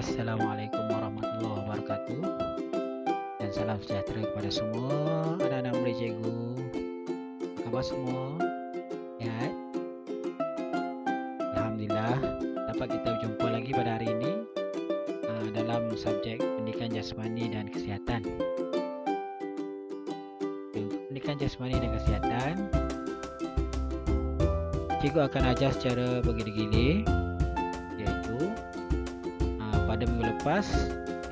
Assalamualaikum warahmatullahi wabarakatuh, dan salam sejahtera kepada semua anak-anak murid cikgu. Apa khabar semua? Sihat? Alhamdulillah, dapat kita berjumpa lagi pada hari ini dalam subjek pendidikan jasmani dan kesihatan. Untuk pendidikan jasmani dan kesihatan, cikgu akan ajar secara bergila-gila, iaitu pada minggu lepas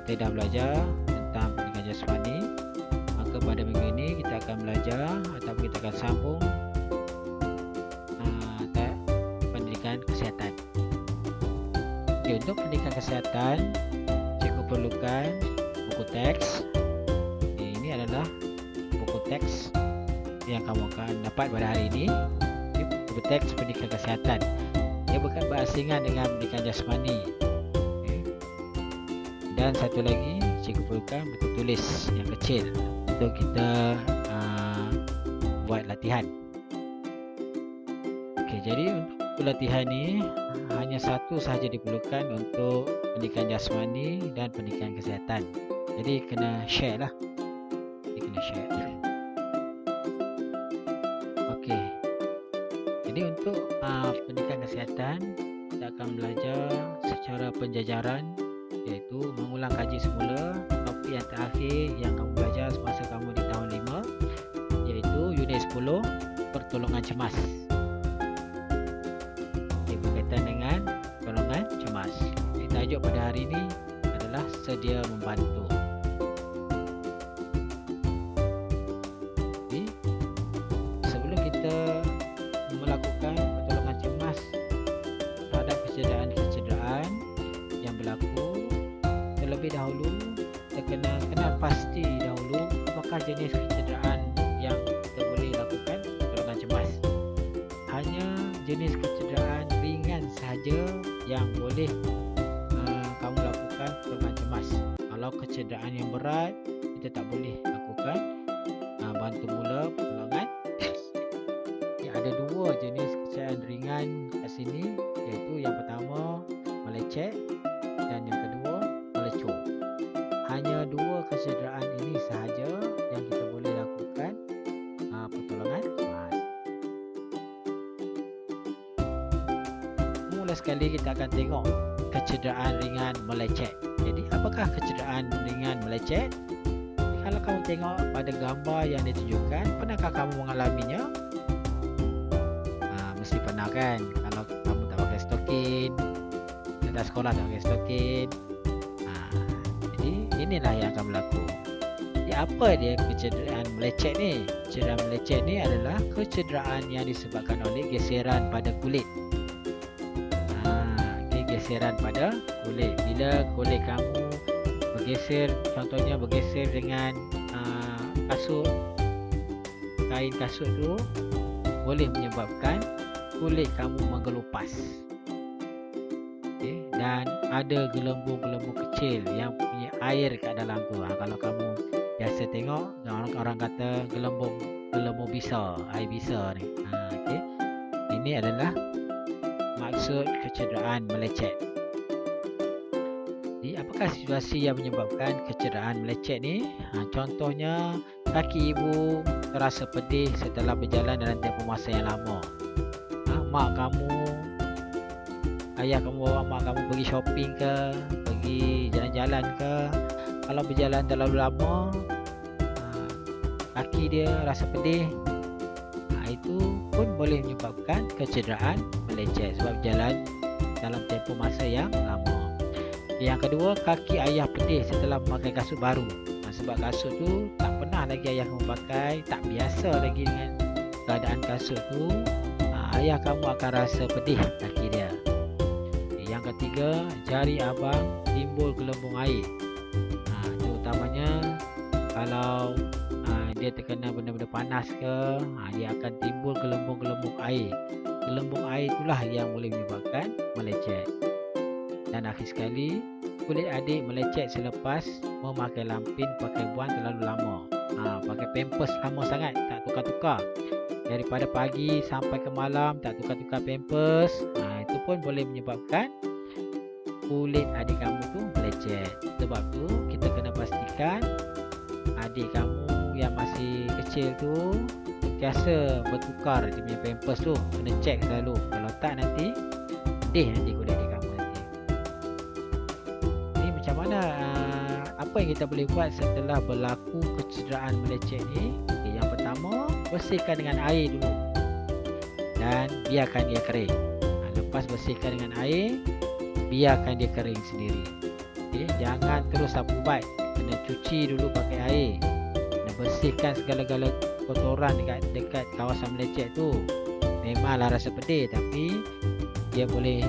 kita dah belajar tentang pendidikan jasmani. Maka pada minggu ini kita akan belajar atau kita akan sambung pendidikan kesihatan. Okay, untuk pendidikan kesihatan, cikgu perlukan buku teks. Ini adalah buku teks yang kamu akan dapat pada hari ini. Ini buku teks pendidikan kesihatan. Ia bukan berasingan dengan pendidikan jasmani. Dan satu lagi, cikgu perlukan buku tulis yang kecil untuk kita buat latihan. Okey, jadi untuk latihan ni hanya satu sahaja diperlukan untuk pendidikan jasmani dan pendidikan kesihatan. Jadi kena share lah. Okey. Jadi untuk pendidikan kesihatan, kita akan belajar secara penjajaran, iaitu mengulang kaji semula topik yang terakhir yang kamu belajar semasa kamu di tahun 5, iaitu unit 10, pertolongan cemas. Berkaitan dengan pertolongan cemas. Jadi tajuk pada hari ini adalah sedia membantu. Jadi sebelum kita melakukan pertolongan cemas terhadap kecederaan yang berlaku, terlebih dahulu kita kena kenal pasti dahulu apakah jenis kecederaan yang kita boleh lakukan pertolongan cemas. Hanya jenis kecederaan ringan sahaja yang boleh kamu lakukan pertolongan cemas. Kalau kecederaan yang berat, kita tak boleh lakukan bantu mula pertolongan. Ada dua jenis kecederaan ringan kat sini, iaitu yang pertama melecet dan yang kedua melecur. Hanya dua kecederaan ini sahaja yang kita boleh lakukan pertolongan cemas. Mula sekali kita akan tengok kecederaan ringan melecet. Jadi apakah kecederaan ringan melecet? Kalau kamu tengok pada gambar yang ditunjukkan, pernahkah kamu mengalaminya? Mesti pernah kan? Kalau kamu tak pakai stokin, datang sekolah tak pakai stokin, jadi inilah yang akan berlaku. Jadi apa dia kecederaan melecet ni? Kecederaan melecet ni adalah kecederaan yang disebabkan oleh geseran pada kulit. Geseran pada kulit. Bila kulit kamu bergeser, contohnya bergeser dengan kasut, kain kasut tu, boleh menyebabkan kulit kamu menggelupas. Okay. Dan ada gelembung-gelembung kecil yang punya air kat dalam tu. Kalau kamu biasa tengok, orang kata gelembung bisa, air bisa ni. Okay. Ini adalah maksud kecederaan melecet. Jadi apakah situasi yang menyebabkan kecederaan melecet ni? Contohnya, kaki ibu terasa pedih setelah berjalan dalam tempoh masa yang lama. Mak kamu, ayah kamu bawa mak kamu pergi shopping ke, pergi jalan-jalan ke. Kalau berjalan terlalu lama, kaki dia rasa pedih. Itu pun boleh menyebabkan kecederaan melecet sebab berjalan dalam tempoh masa yang lama. Yang kedua, kaki ayah pedih setelah memakai kasut baru. Sebab kasut tu tak pernah lagi ayah kamu pakai, tak biasa lagi dengan keadaan kasut tu, ayah kamu akan rasa pedih kaki dia. Yang ketiga, jari abang timbul gelembung air. Terutamanya kalau dia terkena benda-benda panas ke, dia akan timbul gelembung-gelembung air. Gelembung air itulah yang boleh menyebabkan melecet. Dan akhir sekali, kulit adik melecet selepas memakai lampin pakaian terlalu lama. Pakai pampers lama sangat, tak tukar-tukar. Daripada pagi sampai ke malam tak tukar-tukar pampers, itu pun boleh menyebabkan kulit adik kamu tu melecet. Sebab tu kita kena pastikan adik kamu yang masih kecil tu sentiasa bertukar dia punya pampers tu. Kena cek selalu. Kalau tak nanti pedih nanti kulit adik kamu nanti. Ni macam mana apa yang kita boleh buat setelah berlaku kecederaan melecet ni? Okay, yang pertama, bersihkan dengan air dulu dan biarkan dia kering. Lepas bersihkan dengan air, biarkan dia kering sendiri. Okay, jangan terus sapu bat. Kena cuci dulu pakai air. Kena bersihkan segala-gala kotoran dekat kawasan melecet tu. Memanglah rasa pedih, tapi dia boleh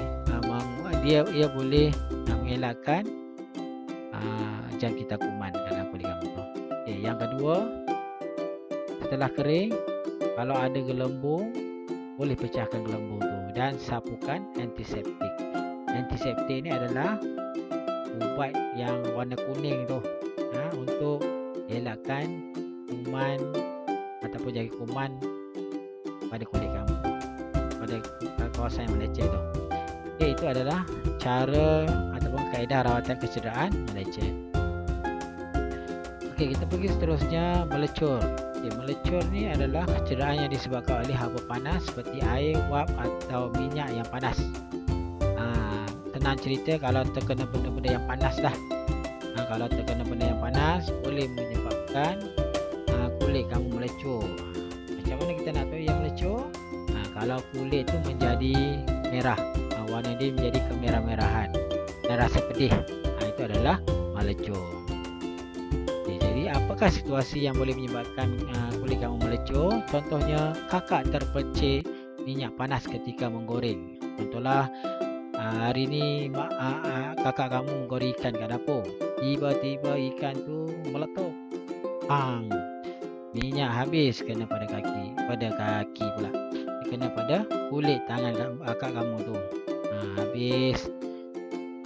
dia boleh mengelakkan jangkitan kuman dalam kulit kamu tu. Okay, yang kedua, setelah kering, kalau ada gelembung, boleh pecahkan gelembung tu dan sapukan antiseptik. Antiseptik ni adalah ubat yang warna kuning tu, untuk elakkan kuman ataupun jangkit kuman pada kulit kamu, pada kawasan yang melecet tu. Okay, itu adalah cara ataupun kaedah rawatan kecederaan melecet. Okey, kita pergi seterusnya, melecur. Okay, melecur ni adalah kecederaan yang disebabkan oleh haba panas seperti air, wap atau minyak yang panas. Senang cerita, kalau terkena benda-benda yang panas lah. Kalau terkena benda yang panas, boleh menyebabkan kulit kamu melecur. Macam mana kita nak tahu yang melecur? Kalau kulit tu menjadi merah, warna dia menjadi kemerah-merahan dan rasa pedih, itu adalah melecur. Jadi apakah situasi yang boleh menyebabkan kulit kamu melecur? Contohnya, kakak terpercik minyak panas ketika menggoreng. Contohlah, hari ni kakak kamu menggoreng ikan kat dapur. Tiba-tiba ikan tu meletup. Minyak habis kena pada kaki pula. Kena pada kulit tangan kakak kamu tu. Habis.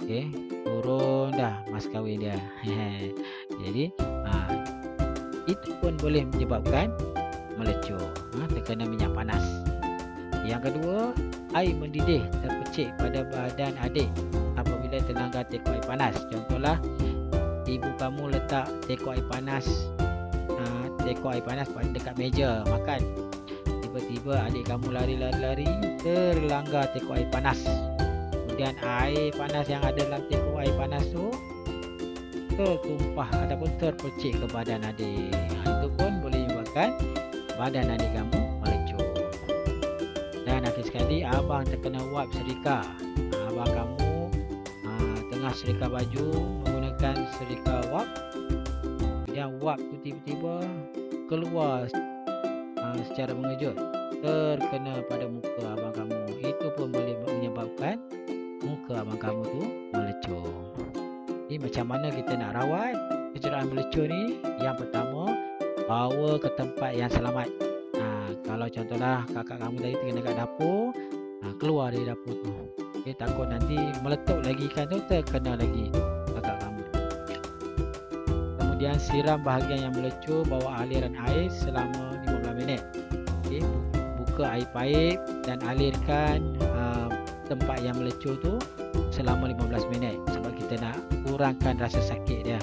Okey, turun dah mas kahwin dia. Jadi itu pun boleh menyebabkan melecur, terkena minyak panas. Yang kedua, air mendidih terpercik pada badan adik apabila terlanggar teko air panas. Contohlah, ibu kamu letak teko air panas dekat meja makan. Tiba-tiba adik kamu lari-lari terlanggar teko air panas. Kemudian air panas yang ada dalam teko air panas tu tertumpah ataupun terpercik ke badan adik. Itu pun boleh menyebabkan badan adik kamu melecur. Dan akhir sekali, abang terkena wap serika. Abang kamu tengah serika baju menggunakan serika wap, dan wap tu tiba-tiba keluar secara mengejut, terkena pada muka abang kamu. Itu pun boleh menyebabkan muka abang kamu tu melecur. Jadi macam mana kita nak rawat kecederaan melecur ni? Yang pertama, bawa ke tempat yang selamat. Kalau contohlah kakak kamu tadi terkena kat dapur, keluar dari dapur tu. Okay, takut nanti meletup lagi ikan tu, terkena lagi kakak kamu. Kemudian siram bahagian yang melecur, bawa aliran air selama 15 minit. Okay, buka air paip dan alirkan tempat yang melecur tu selama 15 minit sebab kita nak kurangkan rasa sakit dia.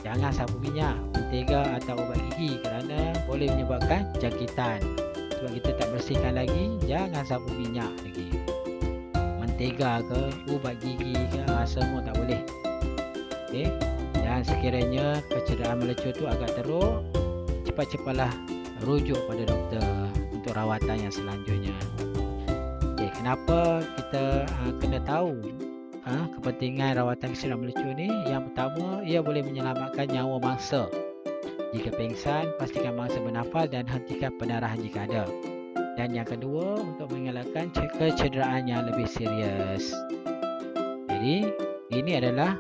Jangan sapu minyak, mentega atau ubat gigi kerana boleh menyebabkan jangkitan. Sebab kita tak bersihkan lagi, jangan sapu minyak lagi. Mentega ke, ubat gigi ke, semua tak boleh. Okay. Dan sekiranya kecederaan melecur tu agak teruk, cepat-cepatlah rujuk pada doktor untuk rawatan yang selanjutnya. Okay, kenapa kita kena tahu kepentingan rawatan kecederaan melecur ni? Yang pertama, ia boleh menyelamatkan nyawa mangsa. Jika pingsan, pastikan mangsa bernafas dan hentikan pendarahan jika ada. Dan yang kedua, untuk mengelakkan kecederaan yang lebih serius. Jadi, ini adalah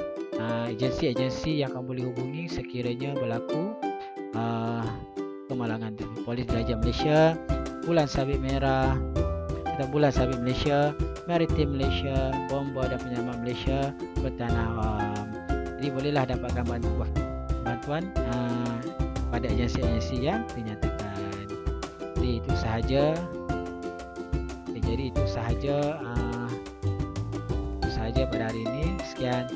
agensi-agensi yang kamu boleh hubungi sekiranya berlaku kemalangan. Polis Diraja Malaysia, Bulan Sabit Merah, atau Bulan Sabit Malaysia, Maritim Malaysia, Bomba dan Penyelamat Malaysia, Bertanah Awam. Jadi bolehlah dapatkan bantuan pada agensi-agensi yang dinyatakan. Jadi itu sahaja saja pada hari ini. Sekian.